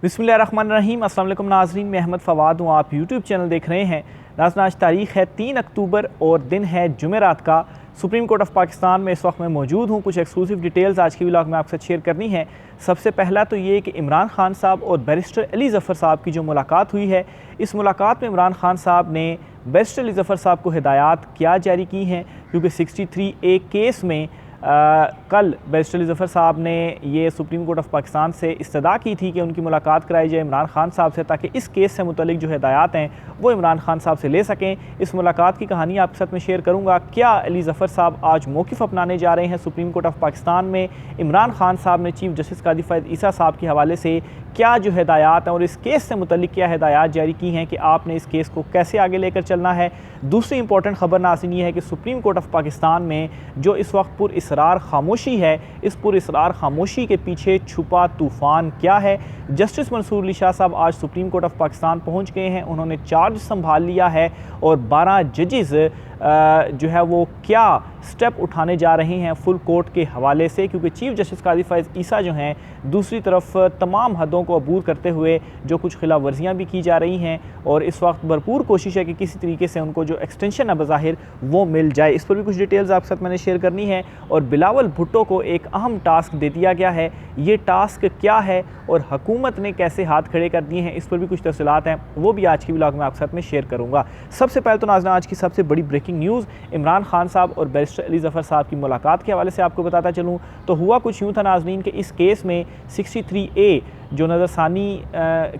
बिस्मिल्लाहिर्रहमानिर्रहीम। अस्सलाम वालेकुम नाज़रीन, मैं अहमद फ़वाद हूँ। आप यूट्यूब चैनल देख रहे हैं। नाज़रीन, आज तारीख़ है 3 अक्टूबर और दिन है जुमेरात का। सुप्रीम कोर्ट ऑफ पाकिस्तान में इस वक्त मैं मौजूद हूँ। कुछ एक्सक्लूसिव डिटेल्स आज की व्लॉग में आपके साथ शेयर करनी है। सबसे पहला तो ये कि इमरान खान साहब और बैरिस्टर अली ज़फ़र साहब की जो मुलाकात हुई है, इस मुलाकात में इमरान खान साहब ने बैरिस्टर अली ज़फ़र साहब को हिदायत क्या जारी की हैं, क्योंकि 63A केस में कल बैरिस्टर अली ज़फ़र साहब ने ये सुप्रीम कोर्ट ऑफ पाकिस्तान से इस्तदा की थी कि उनकी मुलाकात कराई जाए इमरान खान साहब से, ताकि इस केस से मुतल्लिक जो हिदायत हैं वो इमरान खान साहब से ले सकें। इस मुलाकात की कहानी आपके साथ में शेयर करूँगा। क्या अली ज़फ़र साहब आज मौक़िफ़ अपनाने जा रहे हैं सुप्रीम कोर्ट ऑफ पाकिस्तान में? इमरान खान साहब ने चीफ़ जस्टिस कादी फ़ैज़ ईसा साहब के हवाले से क्या जो हिदायत हैं और इस केस से मुतल्लिक क्या हिदायत जारी की हैं कि आपने इस केस को कैसे आगे लेकर चलना है। दूसरी इंपॉर्टेंट ख़बर नाज़रीन ये है कि सुप्रीम कोर्ट ऑफ पाकिस्तान में जो इस वक्त पुरइसरार खामोशी है, इस पुरइसरार खामोशी के पीछे छुपा तूफ़ान क्या है? जस्टिस मंसूर अली शाह साहब आज सुप्रीम कोर्ट ऑफ पाकिस्तान पहुँच गए हैं। उन्होंने चार्ज संभाल लिया है और 12 जजेज़ जो है वो क्या स्टेप उठाने जा रहे हैं फुल कोर्ट के हवाले से, क्योंकि चीफ़ जस्टिस कादी फ़ैज़ ईसा जो हैं दूसरी तरफ तमाम हदों को अबूर करते हुए जो कुछ खिलाफ वर्जियाँ भी की जा रही हैं और इस वक्त भरपूर कोशिश है कि किसी तरीके से उनको जो एक्सटेंशन है बज़ाहिर वो मिल जाए। इस पर भी कुछ डिटेल्स आपके साथ मैंने शेयर करनी है। और बिलावल भुट्टो को एक अहम टास्क दे दिया गया है। ये टास्क क्या है और हुकूमत ने कैसे हाथ खड़े कर दिए हैं, इस पर भी कुछ तफसीलात हैं, वो भी आज की व्लॉग में आपके साथ में शेयर करूँगा। सबसे पहले तो नाज़रीन, आज की सबसे बड़ी ब्रेकिंग न्यूज़ इमरान खान साहब और बैरिस्टर अली ज़फ़र साहब की मुलाकात के हवाले से आपको बताता चलूँ तो हुआ कुछ यूँ था नाज़रीन कि इस केस में 63A जो नज़रसानी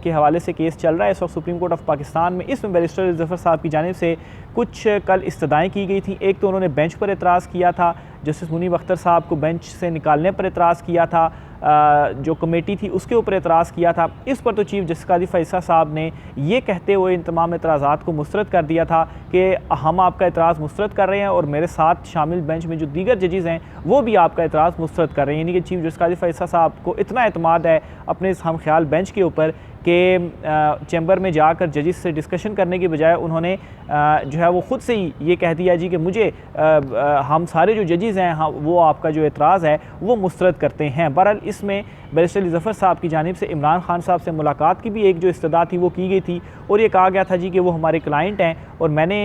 के हवाले से केस चल रहा है इस वक्त सुप्रीम कोर्ट ऑफ पाकिस्तान में, इसमें बैरिस्टर अली ज़फ़र साहब की जानिब से कुछ कल इस्तदाएँ की गई थी। एक तो उन्होंने बेंच पर एतराज़ किया था, जस्टिस मुनीब अख्तर साहब को बेंच से निकालने पर एतराज़ किया था, जो कमेटी थी उसके ऊपर एतराज़ किया था। इस पर तो चीफ़ जस्टिस कादी फ़ैज़ ईसा साहब ने ये कहते हुए इन तमाम एतराज़ात को मुस्तरद कर दिया था कि हम आपका एतराज़ मुस्तरद कर रहे हैं और मेरे साथ शामिल बेंच में जो दीगर जजेज़ हैं वो भी आपका एतराज़ मुस्तरद कर रहे हैं। यानी कि चीफ़ जस्टिस कादी फ़ैज़ ईसा साहब को इतना एतमाद है अपने इस हम ख्याल बेंच के ऊपर कि चैम्बर में जाकर जजेस से डिस्कशन करने के बजाय उन्होंने जो है वो ख़ुद से ही ये कह दिया जी कि मुझे हम सारे जो जजेस हैं वो आपका जो एतराज़ है वो मुस्तरद करते हैं। बहरहाल इसमें बैरिस्टर अली ज़फ़र साहब की जानिब से इमरान खान साहब से मुलाकात की भी एक जो इस्तदा थी वो की गई थी और ये कहा गया था जी कि वो हमारे क्लाइंट हैं और मैंने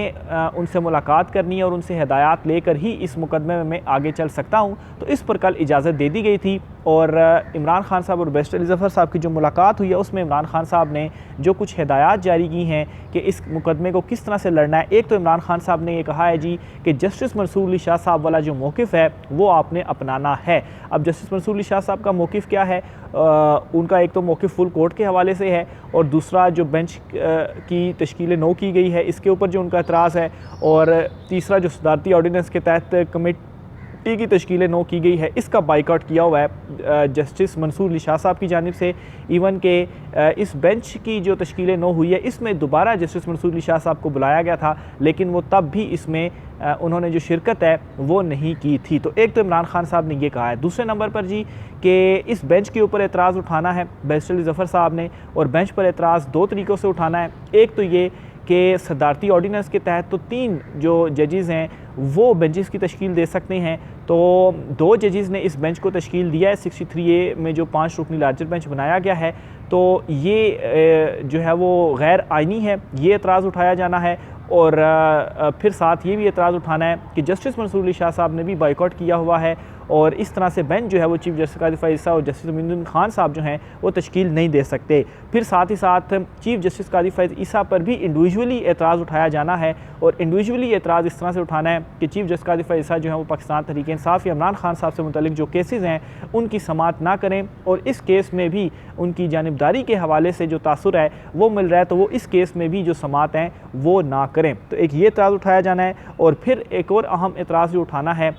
उनसे मुलाकात करनी है और उनसे हिदायत लेकर ही इस मुकदमे में मैं आगे चल सकता हूँ। तो इस पर कल इजाज़त दे दी गई थी और इमरान खान साहब और बैरिस्टर अली ज़फ़र साहब की जो मुलाकात हुई है उसमें इमरान खान साहब ने जो कुछ हिदायत जारी की हैं कि इस मुकदमे को किस तरह से लड़ना है। एक तो इमरान खान साहब ने ये कहा है जी कि जस्टिस मंसूर अली शाह साहब वाला जो मौक़िफ़ है वो आपने अपनाना है। अब जस्टिस मंसूर अली शाह साहब का मौक़िफ़ क्या है? उनका एक तो मौक़िफ़ फुल कोर्ट के हवाले से है और दूसरा जो बेंच की तश्कील नौ की गई है इसके ऊपर जो उनका एतराज़ है, और तीसरा जो सदारती ऑर्डीनेंस के तहत कमेटी की तश्कील नौ की गई है इसका बाइकआउट किया हुआ है जस्टिस मंसूर अली शाह साहब की जानिब से। इवन के इस बेंच की जो तश्कील नौ हुई है इसमें दोबारा जस्टिस मंसूर अली शाह साहब को बुलाया गया था, लेकिन वो तब भी इसमें उन्होंने जो शिरकत है वो नहीं की थी। तो एक तो इमरान खान साहब ने ये कहा है। दूसरे नंबर पर जी कि इस बेंच के ऊपर एतराज़ उठाना है बैरिस्टर अली ज़फ़र साहब ने, और बेंच पर एतराज़ दो तरीक़ों से उठाना है। एक तो ये कि सदारती ऑर्डीनेंस के तहत तो 3 जो जजेज़ हैं वो बेंचेस की तश्कील दे सकते हैं, तो 2 जजेज़ ने इस बेंच को तश्कील दिया है। 63A में जो 5 रुकनी लार्जर बेंच बनाया गया है तो ये जो है वो गैर आइनी है, ये एतराज़ उठाया जाना है। और फिर साथ ये भी एतराज़ उठाना है कि जस्टिस मंसूर अली शाह साहब ने भी बाइकआउट किया हुआ है और इस तरह से बेंच जो है वो चीफ़ जस्टिस कादी फ़ैज़ ईसा और जस्टिस मोमिन खान साहब जो हैं वो तश्कील नहीं दे सकते। फिर साथ ही साथ चीफ़ जस्टिस कादी फ़ैज़ ईसा पर भी इंडिविजुअली एतराज़ उठाया जाना है और इंडिविजुअली एतराज़ इस तरह से उठाना है कि चीफ़ जस्टिस कादी फ़ैज़ ईसा जो है वो पाकिस्तान तहरीक इंसाफ़ या इमरान खान साहब से मुतल्लिक जो केसेस हैं उनकी समाअत ना करें और इस केस में भी उनकी जानिबदारी के हवाले से जो तासुर है वो मिल रहा है तो वो इस केस में भी जो समाअत हैं वो ना करें। तो एक ये एतराज़ उठाया जाना है। और फिर एक और अहम एतराज़ जो उठाना है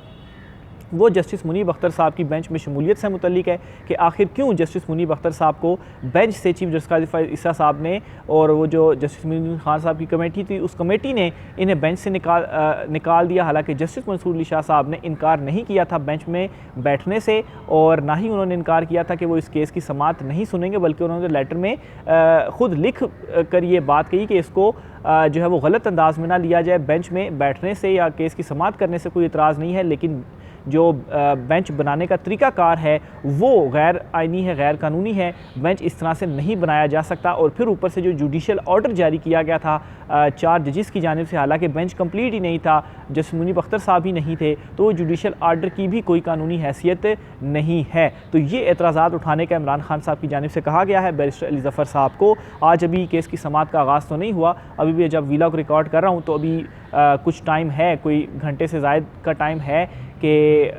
वो जस्टिस मुनीब अख्तर साहब की बेंच में शमूलियत से मुतल्लिक है कि आखिर क्यों जस्टिस मुनीब अख्तर साहब को बेंच से चीफ़ जस्टिस कादी फ़ैज़ ईसा साहब ने और वो जो जस्टिस मोमिन खान साहब की कमेटी थी उस कमेटी ने इन्हें बेंच से निकाल दिया। हालांकि जस्टिस मंसूर अली शाह साहब ने इनकार नहीं किया था बेंच में बैठने से और ना ही उन्होंने इनकार किया था कि वो इस केस की समाअत नहीं सुनेंगे, बल्कि उन्होंने लेटर में ख़ुद लिख कर ये बात कही कि इसको जो है वो गलत अंदाज में ना लिया जाए। बेंच में बैठने से या केस की समाअत करने से कोई इतराज़ नहीं है, लेकिन जो बेंच बनाने का तरीक़ाकार है वो गैर आइनी है, गैर कानूनी है। बेंच इस तरह से नहीं बनाया जा सकता। और फिर ऊपर से जो जुडिशल ऑर्डर जारी किया गया था 4 जजेस की जानिब से, हालांकि बेंच कंप्लीट ही नहीं था, जस्टिस मुनीब अख्तर साहब ही नहीं थे, तो वो जुडिशल ऑर्डर की भी कोई कानूनी हैसियत नहीं है। तो ये एतराज़ात उठाने का इमरान खान साहब की जानिब से कहा गया है बैरिस्टर अली ज़फ़र साहब को। आज अभी केस की समाअत का आगाज़ तो नहीं हुआ, अभी भी जब वीला को रिकॉर्ड कर रहा हूँ तो अभी कुछ टाइम है, कोई घंटे से ज़ायद का टाइम है कि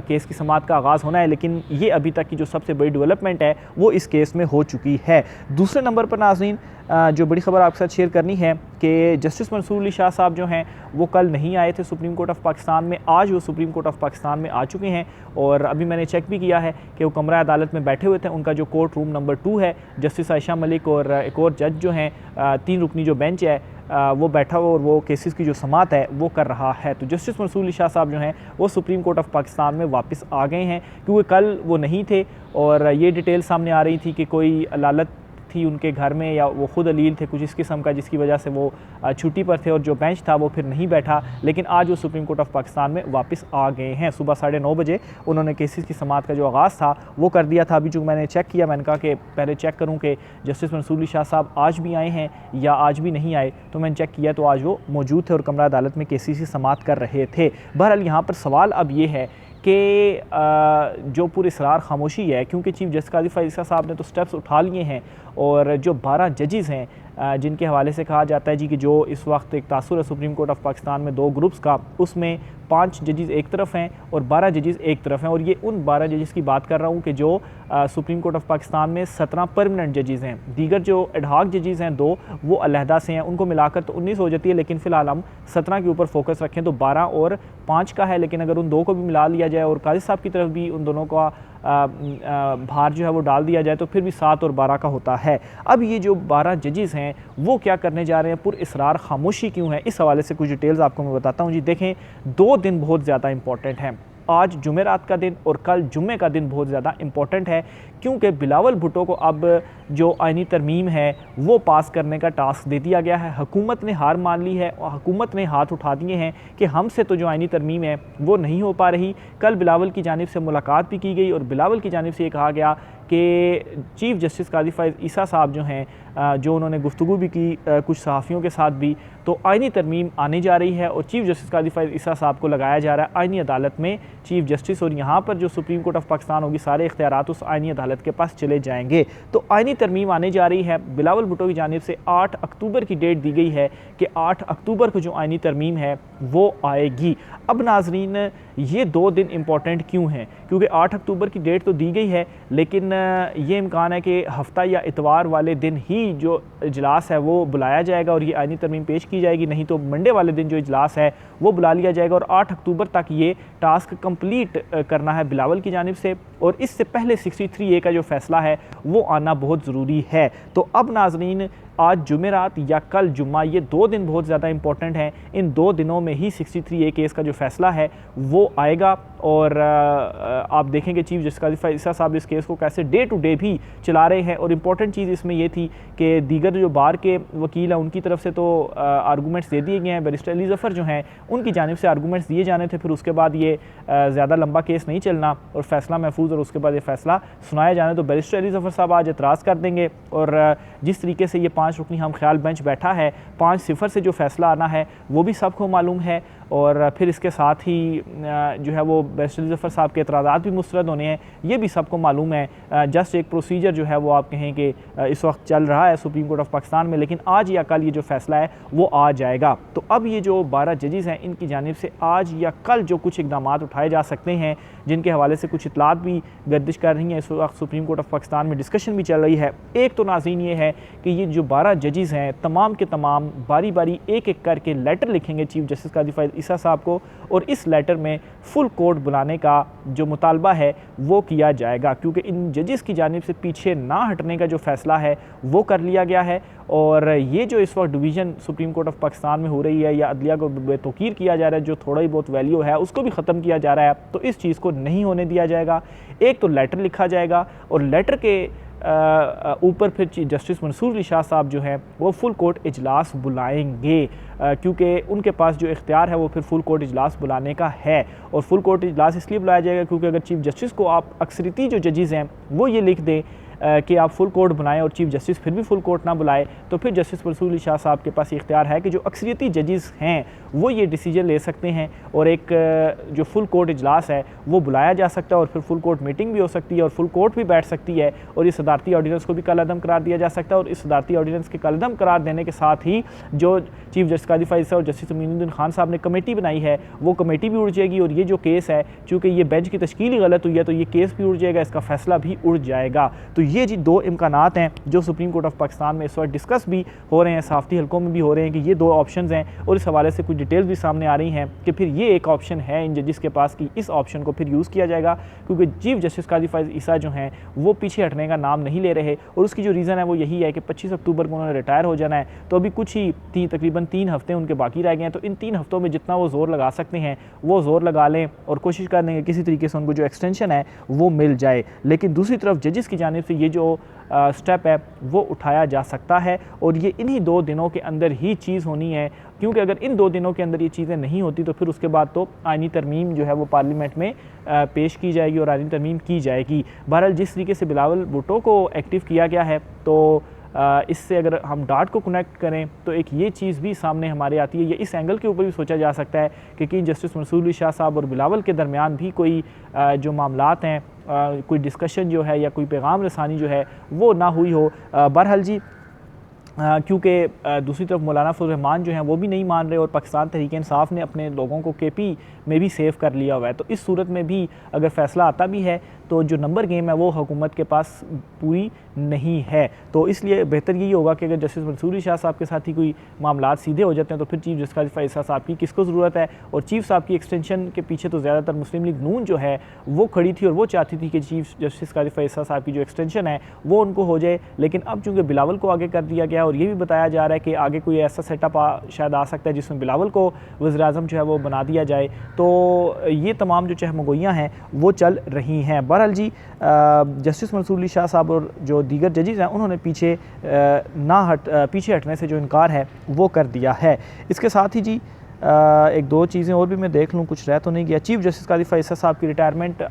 केस की समाअत का आगाज़ होना है, लेकिन ये अभी तक की जो सबसे बड़ी डेवलपमेंट है वो इस केस में हो चुकी है। दूसरे नंबर पर नाज़रीन जो बड़ी ख़बर आपके साथ शेयर करनी है कि जस्टिस मंसूर अली शाह साहब जो हैं वो कल नहीं आए थे सुप्रीम कोर्ट ऑफ पाकिस्तान में, आज वो सुप्रीम कोर्ट ऑफ पाकिस्तान में आ चुके हैं। और अभी मैंने चेक भी किया है कि वो कमरा अदालत में बैठे हुए थे। उनका जो कोर्ट रूम नंबर 2 है, जस्टिस आयशा मलिक और एक और जज जो हैं, 3 रुकनी जो बेंच है वो बैठा हुआ और वो केसेस की जो समाअत है वो कर रहा है। तो जस्टिस मंसूर अली शाह साहब जो हैं वो सुप्रीम कोर्ट ऑफ पाकिस्तान में वापस आ गए हैं, क्योंकि कल वो नहीं थे और ये डिटेल सामने आ रही थी कि कोई अदालत थी उनके घर में या वो ख़ुद अलील थे कुछ इस किस्म का, जिसकी वजह से वो छुट्टी पर थे और जो बेंच था वो फिर नहीं बैठा। लेकिन आज वो सुप्रीम कोर्ट ऑफ पाकिस्तान में वापस आ गए हैं। सुबह 9:30 बजे उन्होंने केसेस की समाअत का जो आगाज़ था वो कर दिया था। अभी जो मैंने चेक किया, मैंने कहा कि पहले चेक करूँ कि जस्टिस मंसूर अली शाह साहब आज भी आए हैं या आज भी नहीं आए, तो मैंने चेक किया तो आज वो मौजूद थे और कमरा अदालत में केसेस की समाअत कर रहे थे। बहरहाल यहाँ पर सवाल अब ये है कि जो पुरअसरार खामोशी है, क्योंकि चीफ जस्टिस काजी फ़ाइज़ ईसा साहब ने तो स्टेप्स उठा लिए हैं और जो 12 जजेस हैं जिनके हवाले से कहा जाता है जी कि जो इस वक्त एक तासुर है सुप्रीम कोर्ट ऑफ पाकिस्तान में 2 ग्रुप्स का, उसमें 5 जजेस एक तरफ हैं और 12 जजेस एक तरफ हैं। और ये उन 12 जजेस की बात कर रहा हूँ कि जो सुप्रीम कोर्ट ऑफ पाकिस्तान में 17 परमानेंट जजेस हैं। दीगर जो एडहॉक जजेस हैं 2 वो अलहदा से हैं, उनको मिलाकर तो 19 हो जाती है, लेकिन फ़िलहाल हम 17 के ऊपर फोकस रखें तो 12 और 5 का है। लेकिन अगर उन 2 को भी मिला लिया जाए और काजी साहब की तरफ भी उन दोनों का भार जो है वो डाल दिया जाए तो फिर भी 7 और 12 का होता है। अब ये जो 12 जजेस हैं वो क्या करने जा रहे हैं, पुरअसरार खामोशी क्यों है, इस हवाले से कुछ डिटेल्स आपको मैं बताता हूँ जी। देखें, 2 दिन बहुत ज़्यादा इंपॉर्टेंट हैं। आज जुमेरात का दिन और कल जुम्मे का दिन बहुत ज़्यादा इंपॉर्टेंट है, क्योंकि बिलावल भुट्टो को अब जो आइनी तरमीम है वो पास करने का टास्क दे दिया गया है। हुकूमत ने हार मान ली है और हुकूमत ने हाथ उठा दिए हैं कि हमसे तो जो आइनी तरमीम है वो नहीं हो पा रही। कल बिलावल की जानिब से मुलाकात भी की गई और बिलावल की जानिब से ये कहा गया कि चीफ़ जस्टिस काजी फ़ाइज़ ईसा साहब जो हैं, जो उन्होंने गुफ्तगू भी की कुछ सहाफ़ियों के साथ भी, तो आइनी तरमीम आने जा रही है और चीफ़ जस्टिस काजी फ़ाइज़ ईसा साहब को लगाया जा रहा है आइनी अदालत में चीफ़ जस्टिस। और यहाँ पर जो सुप्रीम कोर्ट ऑफ पाकिस्तान होगी, सारे इख्तियारात उस आइनी अदालत के पास चले जाएंगे। तो आइनी तरमीम आने जा रही है। बिलावल भुट्टो की जानिब से 8 अक्टूबर की डेट दी गई है कि 8 अक्टूबर को जो आइनी तरमीम है वो आएगी। अब नाजरीन, ये 2 दिन इंपॉर्टेंट क्यों हैं, क्योंकि 8 अक्टूबर की डेट तो दी गई है, लेकिन ये इम्कान है कि हफ्ता या इतवार वाले दिन ही जो इजलास है वो बुलाया जाएगा और ये आइनी तरमीम पेश की जाएगी, नहीं तो मंडे वाले दिन जो इजलास है वो बुला लिया जाएगा। और 8 अक्टूबर तक ये टास्क कंप्लीट करना है बिलावल की जानिब से, और इससे पहले 63A का जो फैसला है वो आना बहुत ज़रूरी है। तो अब नाजरीन, आज जुमेरात या कल जुम्मा, ये 2 दिन बहुत ज़्यादा इंपॉर्टेंट हैं। इन 2 दिनों में ही 63A केस का जो फैसला है वो आएगा और आप देखेंगे चीफ जस्टिस काजी फ़ाइज़ ईसा साहब इस केस को कैसे डे टू डे भी चला रहे हैं। और इम्पॉर्टेंट चीज़ इसमें ये थी कि दीगर जो बार के वकील हैं उनकी तरफ से तो आर्गूमेंट्स दे दिए गए हैं, बैरिस्टर अली ज़फ़र जो हैं उनकी जानिब से आर्गूमेंट्स दिए जाने थे, फिर उसके बाद ये ज़्यादा लंबा केस नहीं चलना और फैसला महफूज और उसके बाद ये फैसला सुनाया जाना। तो बैरिस्टर अली ज़फ़र साहब आज एतराज़ कर देंगे और जिस तरीके से ये 5 रुकनी हम ख्याल बेंच बैठा है, 5-0 से जो फैसला आना है वो भी सबको मालूम है। और फिर इसके साथ ही जो है वो बैरिस्टर ज़फ़र साहब के एतराज़ात भी मुस्तरद होने हैं, ये भी सबको मालूम है। जस्ट एक प्रोसीजर जो है वो आप कहें कि इस वक्त चल रहा है सुप्रीम कोर्ट ऑफ पाकिस्तान में, लेकिन आज या कल ये जो फैसला है वो आ जाएगा। तो अब ये जो 12 जजेस हैं इनकी जानिब से आज या कल जो कुछ इकदाम उठाए जा सकते हैं, जिनके हवाले से कुछ इतलात भी गर्दिश कर रही हैं, इस वक्त सुप्रीम कोर्ट ऑफ पाकिस्तान में डिस्कशन भी चल रही है। एक तो नाज़रीन ये है कि ये जो 12 जजेस हैं तमाम के तमाम बारी बारी एक एक करके लेटर लिखेंगे चीफ जस्टिस काजी फ़ाइज़ ईसा साहब को, और इस लेटर में फुल कोर्ट बुलाने का जो मुतालबा है वो किया जाएगा, क्योंकि इन जजेस की जानिब से पीछे ना हटने का जो फैसला है वो कर लिया गया है। और ये जो इस वक्त division supreme court of Pakistan में हो रही है या अदलिया को बेतौकीर किया जा रहा है, जो थोड़ा ही बहुत वैल्यू है उसको भी ख़त्म किया जा रहा है, तो इस चीज़ को नहीं होने दिया जाएगा। एक तो लेटर लिखा जाएगा और लेटर के ऊपर फिर चीफ जस्टिस मंसूर अली शाह साहब जो हैं वो फुल कोर्ट इजलास बुलाएंगे, क्योंकि उनके पास जो इख्तियार है वो फिर फुल कोर्ट इजलास बुलाने का है। और फुल कोर्ट इजलास इसलिए बुलाया जाएगा क्योंकि अगर चीफ जस्टिस को आप अक्सरियती जो जजेज़ हैं वो ये लिख दें कि आप फुल कोर्ट बनाएं और चीफ जस्टिस फिर भी फुल कोर्ट ना बुलाए, तो फिर जस्टिस मंसूर अली शाह साहब के पास इख्तियार है कि जो अक्सरियती जजेस हैं वो ये डिसीजन ले सकते हैं और एक जो फुल कोर्ट इजलास है वो बुलाया जा सकता है और फिर फुल कोर्ट मीटिंग भी हो सकती है और फुल कोर्ट भी बैठ सकती है और इस सदारती ऑर्डिनेंस को भी कलअदम करार दिया जा सकता है। और इस सदारती ऑर्डिनेंस के कलअदम करार देने के साथ ही जो चीफ जस्टिस काजी फैज़ और जस्टिस अमीनुद्दीन खान साहब ने कमेटी बनाई है वो कमेटी भी उड़ जाएगी और ये जो केस है चूँकि ये बेंच की तश्कील ही गलत हुई है तो ये केस भी उड़ जाएगा, इसका फैसला भी उड़ जाएगा। तो ये जी दो इम्कानात हैं जो सुप्रीम कोर्ट ऑफ पाकिस्तान में इस वक्त डिस्कस भी हो रहे हैं, सहाफ़ती हल्कों में भी हो रहे हैं कि ये दो ऑप्शंस हैं और इस हवाले से कुछ डिटेल्स भी सामने आ रही हैं कि फिर ये एक ऑप्शन है इन जजेस के पास कि इस ऑप्शन को फिर यूज़ किया जाएगा, क्योंकि चीफ जस्टिस काजी फैज़ ईसा जो हैं वो पीछे हटने का नाम नहीं ले रहे और उसकी जो रीज़न है वो यही है कि 25 अक्टूबर को उन्होंने रिटायर हो जाना है, तो अभी कुछ ही तकरीबन 3 हफ्ते उनके बाकी रह गए हैं। तो इन 3 हफ्तों में जितना वो ज़ोर लगा सकते हैं वो ज़ोर लगा लें और कोशिश कर लेंगे किसी तरीके से उनको जो एक्सटेंशन है वो मिल जाए। लेकिन दूसरी तरफ जजेस की जानिब से ये जो स्टेप है वो उठाया जा सकता है और ये इन्हीं 2 दिनों के अंदर ही चीज़ होनी है, क्योंकि अगर इन 2 दिनों के अंदर ये चीज़ें नहीं होती तो फिर उसके बाद तो आईनी तरमीम जो है वो पार्लियामेंट में पेश की जाएगी और आईनी तरमीम की जाएगी। बहरहाल जिस तरीके से बिलावल भुट्टो को एक्टिव किया गया है तो इससे अगर हम डाट को कनेक्ट करें तो एक ये चीज़ भी सामने हमारे आती है, ये इस एंगल के ऊपर भी सोचा जा सकता है कि जस्टिस मंसूर अली शाह साहब और बिलावल के दरमियान भी कोई जो मामलात हैं कोई डिस्कशन जो है या कोई पैगाम रसानी जो है वो ना हुई हो। बहरहाल जी क्योंकि दूसरी तरफ मौलाना फजल रहमान जो हैं वो भी नहीं मान रहे और पाकिस्तान तहरीक इंसाफ ने अपने लोगों को केपी में भी सेव कर लिया हुआ है, तो इस सूरत में भी अगर फ़ैसला आता भी है तो जो नंबर गेम है वो हुकूमत के पास पूरी नहीं है। तो इसलिए बेहतर यही होगा कि अगर जस्टिस मंसूर अली शाह साहब के साथ ही कोई मामलात सीधे हो जाते हैं तो फिर चीफ जस्टिस काजी फैज़ साहब की किसको ज़रूरत है। और चीफ साहब की एक्सटेंशन के पीछे तो ज़्यादातर मुस्लिम लीग नून जो है वो खड़ी थी और वो चाहती थी कि चीफ जस्टिस काजी फैज़ साहब की जो एक्सटेंशन है वो उनको हो जाए, लेकिन अब चूँकि बिलावल को आगे कर दिया गया और ये भी बताया जा रहा है कि आगे कोई ऐसा सेटअप शायद आ सकता है जिसमें बिलावल को वज़ीर-ए-आज़म जो है वो बना दिया जाए, तो ये तमाम जो चहमगोइयाँ हैं वो चल रही हैं। बहरहाल जी जस्टिस मंसूर अली शाह साहब और जो दीगर जजेस हैं उन्होंने पीछे हटने से जो इनकार है वो कर दिया है। इसके साथ ही जी एक दो चीज़ें और भी मैं देख लूँ, कुछ रह तो नहीं गया। चीफ जस्टिस काजी फैज़ साहब की रिटायरमेंट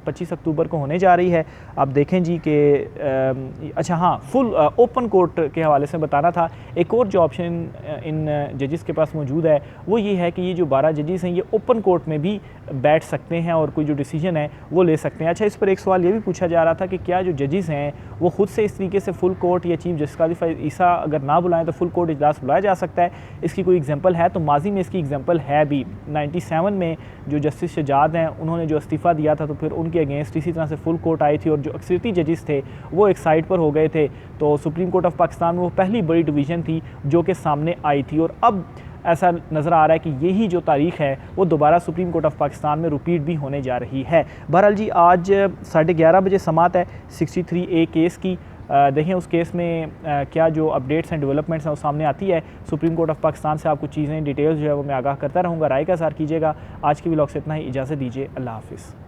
25 अक्टूबर को होने जा रही है। आप देखें जी कि अच्छा हाँ, फुल ओपन कोर्ट के हवाले से बताना था। एक और जो ऑप्शन इन जजेस के पास मौजूद है वो ये है कि ये जो 12 जजेस हैं ये ओपन कोर्ट में भी बैठ सकते हैं और कोई जो डिसीजन है वो ले सकते हैं। अच्छा, इस पर एक सवाल ये भी पूछा जा रहा था कि क्या जो जजेस हैं वो खुद से इस तरीके से फुल कोर्ट या चीफ जस्टिस काजी फैज़ ईसा अगर ना बुलाएं तो फुल कोर्ट इजलास बुलाया जा सकता है। इसकी कोई एग्जांपल है तो माजी में इसकी एग्जांपल है भी। 97 में जो जस्टिस शजाद हैं उन्होंने जो इस्तीफ़ा दिया था तो फिर उनके अगेंस्ट इसी तरह से फुल कोर्ट आई थी और जो अक्सरियती जजेस थे वो एक साइड पर हो गए थे। तो सुप्रीम कोर्ट ऑफ पाकिस्तान में वो पहली बड़ी डिवीज़न थी जो कि सामने आई थी और अब ऐसा नज़र आ रहा है कि यही जो तारीख़ है वो दोबारा सुप्रीम कोर्ट ऑफ पाकिस्तान में रिपीट भी होने जा रही है। बहरहाल जी आज 11:30 बजे समात है 63A केस की। देखें उस केस में क्या जो अपडेट्स हैं, डेवलपमेंट्स हैं वो सामने आती है। सुप्रीम कोर्ट ऑफ पाकिस्तान से आपको चीज़ें डिटेल्स जो है वो मैं आगाह करता रहूँगा। राय का इज़हार कीजिएगा। आज की व्लॉग से इतना ही, इजाज़त दीजिए। अल्लाह हाफ़िज़।